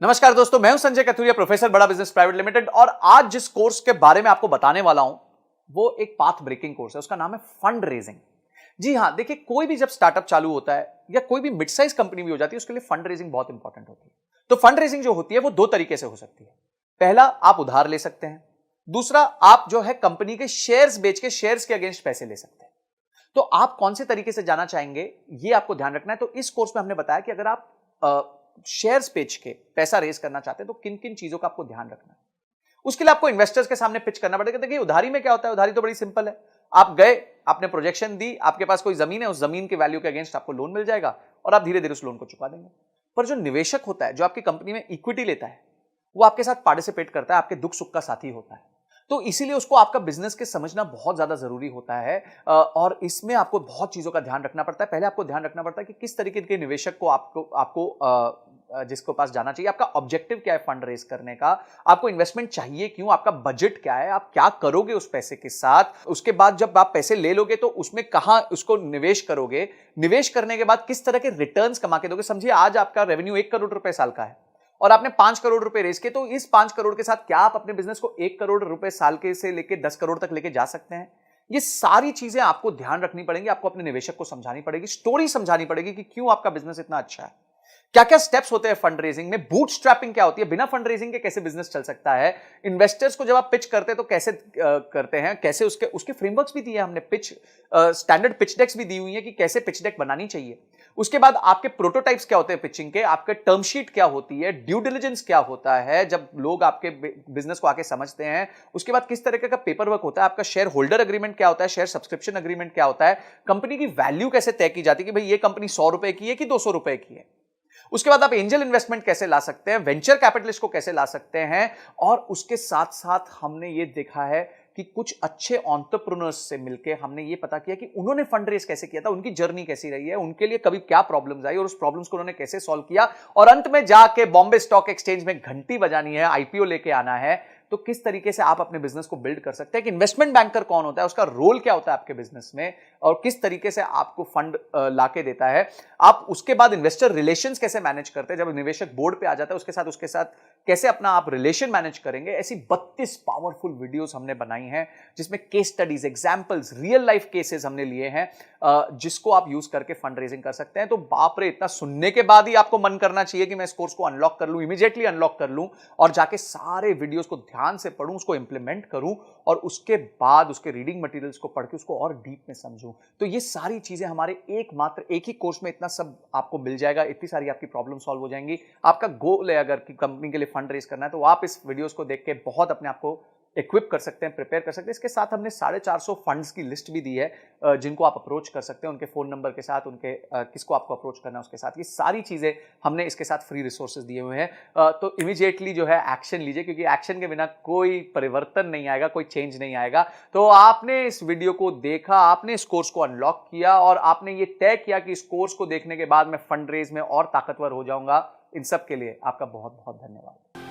नमस्कार दोस्तों, मैं हूं संजय कथुरिया, प्रोफेसर बड़ा बिजनेस प्राइवेट लिमिटेड। और आज जिस कोर्स के बारे में आपको बताने वाला हूं वो एक पाथ ब्रेकिंग कोर्स है। उसका नाम है फंड रेजिंग। जी हां, देखिए, कोई भी जब स्टार्टअप चालू होता है या कोई भी मिड साइज कंपनी भी हो जाती है, उसके लिए फंड रेजिंग बहुत इंपॉर्टेंट होती है। तो फंड रेजिंग जो होती है वो दो तरीके से हो सकती है। पहला, आप उधार ले सकते हैं। दूसरा, आप जो है कंपनी के शेयर्स बेच के शेयर्स के अगेंस्ट पैसे ले सकते हैं। तो आप कौन से तरीके से जाना चाहेंगे, ये आपको ध्यान रखना है। तो इस कोर्स में हमने बताया कि अगर आप शेयर्स बेच के पैसा रेज करना चाहते हैं तो किन किन चीजों का आपको ध्यान रखना है। उसके लिए आपको इन्वेस्टर्स के सामने पिच करना पड़ेगा। देखिए, उधारी में क्या होता है, उधारी तो बड़ी सिंपल है। आप गए, आपने प्रोजेक्शन दी, आपके पास कोई जमीन है, उस जमीन के वैल्यू के अगेंस्ट आपको लोन मिल जाएगा और आप धीरे धीरे उस लोन को चुका देंगे। पर जो निवेशक होता है, जो आपकी कंपनी में इक्विटी लेता है, वो आपके साथ पार्टिसिपेट करता है, आपके दुख सुख का साथी होता है। तो इसीलिए उसको आपका बिजनेस के समझना बहुत ज्यादा जरूरी होता है। और इसमें आपको बहुत चीजों का ध्यान रखना पड़ता है। पहले आपको ध्यान रखना पड़ता है कि किस तरीके के निवेशक को जिसको पास जाना चाहिए, आपका ऑब्जेक्टिव क्या है फंड रेज करने का, आपको इन्वेस्टमेंट चाहिए क्यों, आपका बजट क्या है, आप क्या करोगे उस पैसे के साथ। उसके बाद जब आप पैसे ले लोगे तो उसमें कहां उसको निवेश करोगे, निवेश करने के बाद किस तरह के रिटर्न्स कमा के दोगे। समझिए, आज आपका रेवेन्यू 1 करोड़ रुपए साल का है और आपने 5 करोड़ रुपए रेज किए, तो इस 5 करोड़ के साथ क्या आप अपने बिजनेस को 1 करोड़ रुपए साल के से लेके 10 करोड़ तक लेके जा सकते हैं। ये सारी चीजें आपको ध्यान रखनी पड़ेंगी। आपको अपने निवेशक को समझानी पड़ेगी, स्टोरी समझानी पड़ेगी कि क्यों आपका बिजनेस इतना अच्छा है। क्या क्या स्टेप्स होते हैं फंड रेजिंग में, बूट स्ट्रैपिंग क्या होती है, बिना फंड रेजिंग के कैसे बिजनेस चल सकता है, इन्वेस्टर्स को जब आप पिच करते हैं तो कैसे करते हैं, कैसे उसके फ्रेमवर्क्स भी दिए हैं हमने, पिच स्टैंडर्ड पिच डेक्स भी दी हुई है कि कैसे पिच डेक बनानी चाहिए। उसके बाद आपके प्रोटोटाइप्स क्या होते हैं पिचिंग के, आपके टर्म शीट क्या होती है, ड्यू डिलिजेंस क्या होता है जब लोग आपके बिजनेस को आके समझते हैं। उसके बाद किस तरीके का पेपर वर्क होता है, आपका शेयर होल्डर अग्रीमेंट क्या होता है, शेयर सब्सक्रिप्शन अग्रीमेंट क्या होता है, कंपनी की वैल्यू कैसे तय की जाती है कि भाई ये कंपनी 100 रुपए की है कि 200 रुपए की है। उसके बाद आप एंजल इन्वेस्टमेंट कैसे ला सकते हैं, वेंचर कैपिटलिस्ट को कैसे ला सकते हैं। और उसके साथ साथ हमने ये देखा है कि कुछ अच्छे एंटरप्रेन्योर्स से मिलके हमने ये पता किया कि उन्होंने फंड रेज कैसे किया था, उनकी जर्नी कैसी रही है, उनके लिए कभी क्या प्रॉब्लम्स आई और उस प्रॉब्लम्स को उन्होंने कैसे सॉल्व किया। और अंत में जाके बॉम्बे स्टॉक एक्सचेंज में घंटी बजानी है, आईपीओ लेके आना है। तो किस तरीके से आप अपने बिजनेस को बिल्ड कर सकते हैं, कि इन्वेस्टमेंट बैंकर कौन होता है, उसका रोल क्या होता है आपके बिजनेस में, और किस तरीके से आपको फंड लाके देता है। आप उसके बाद इन्वेस्टर रिलेशंस कैसे मैनेज करते हैं, जब निवेशक बोर्ड पे आ जाता है उसके साथ कैसे अपना आप रिलेशन मैनेज करेंगे। ऐसी 32 पावरफुल वीडियोस हमने बनाई हैं जिसमें case studies, examples, real life cases हमने लिए हैं, जिसको आप यूज करके फंड रेजिंग कर सकते हैं। तो बाप रे, इतना सुनने के बाद ही आपको मन करना चाहिए कि मैं इस कोर्स को अनलॉक कर लूं, इमीडिएटली अनलॉक कर लूं और जाके सारे वीडियोस को ध्यान से पढूं, उसको इंप्लीमेंट करूं और उसके बाद उसके रीडिंग मटेरियल्स को पढ़ के उसको और डीप में समझूं। तो ये सारी चीजें हमारे एक ही कोर्स में इतना सब आपको मिल जाएगा, इतनी सारी आपकी प्रॉब्लम सॉल्व हो जाएंगी। आपका गोल है अगर कि कंपनी के लिए फंड रेज करना है, तो आप इस वीडियोस को देख के बहुत अपने आप को इक्विप कर सकते हैं, प्रिपेयर कर सकते हैं। इसके साथ हमने 450 फंड्स की लिस्ट भी दी है जिनको आप अप्रोच कर सकते हैं, उनके फोन नंबर के साथ, उनके किसको आपको अप्रोच करना है उसके साथ। ये सारी चीजें हमने इसके साथ फ्री रिसोर्सेज दिए हुए हैं। तो इमीडिएटली जो है एक्शन लीजिए, क्योंकि एक्शन के बिना कोई परिवर्तन नहीं आएगा, कोई चेंज नहीं आएगा। तो आपने इस वीडियो को देखा, आपने इस कोर्स को अनलॉक किया और आपने ये तय किया कि इस कोर्स को देखने के बाद मैं फंड रेज में और ताकतवर हो जाऊंगा। इन सब के लिए आपका बहुत बहुत धन्यवाद।